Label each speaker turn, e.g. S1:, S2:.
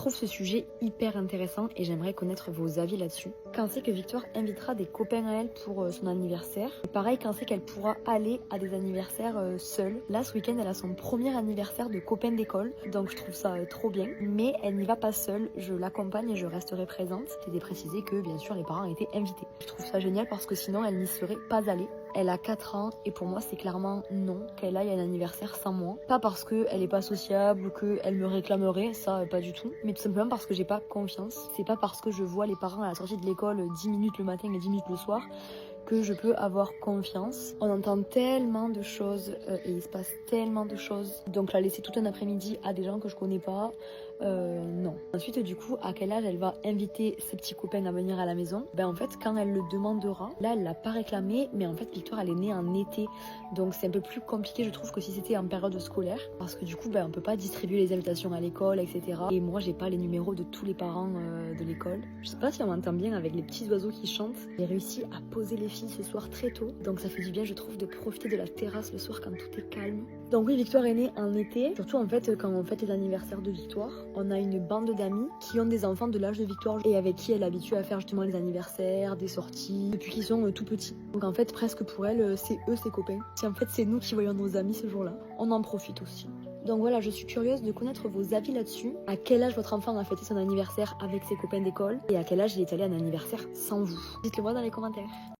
S1: trouve ce sujet hyper intéressant et j'aimerais connaître vos avis là-dessus. Quand c'est que Victoire invitera des copains à elle pour son anniversaire? Et pareil, quand c'est qu'elle pourra aller à des anniversaires seule? Là, ce week-end, elle a son premier anniversaire de copain d'école, donc je trouve ça trop bien. Mais elle n'y va pas seule, je l'accompagne et je resterai présente. C'était précisé que, bien sûr, les parents étaient invités. Je trouve ça génial parce que sinon, elle n'y serait pas allée. Elle a 4 ans et pour moi c'est clairement non qu'elle aille à un anniversaire sans moi. Pas parce qu'elle est pas sociable ou qu'elle me réclamerait, ça pas du tout. Mais tout simplement parce que j'ai pas confiance. C'est pas parce que je vois les parents à la sortie de l'école 10 minutes le matin et 10 minutes le soir que je peux avoir confiance. On entend tellement de choses et il se passe tellement de choses. Donc la laisser tout un après-midi à des gens que je connais pas, non. Ensuite du coup, à quel âge elle va inviter ses petits copains à venir à la maison? Ben en fait quand elle le demandera, là elle l'a pas réclamé, mais en fait Victoire elle est née en été, donc c'est un peu plus compliqué je trouve que si c'était en période scolaire, parce que du coup ben on peut pas distribuer les invitations à l'école, etc. Et moi j'ai pas les numéros de tous les parents de l'école. Je sais pas si on m'entend bien avec les petits oiseaux qui chantent. J'ai réussi à poser les filles ce soir très tôt, donc ça fait du bien je trouve de profiter de la terrasse le soir quand tout est calme. Donc oui, Victoire est née en été, surtout en fait quand on fête les anniversaires de Victoire, on a une bande d'amis qui ont des enfants de l'âge de Victoire et avec qui elle est habituée à faire justement les anniversaires, des sorties, depuis qu'ils sont tout petits. Donc en fait presque pour elle, c'est eux ses copains. Si en fait c'est nous qui voyons nos amis ce jour-là, on en profite aussi. Donc voilà, je suis curieuse de connaître vos avis là-dessus. À quel âge votre enfant a fêté son anniversaire avec ses copains d'école et à quel âge il est allé à un anniversaire sans vous? Dites-le moi dans les commentaires.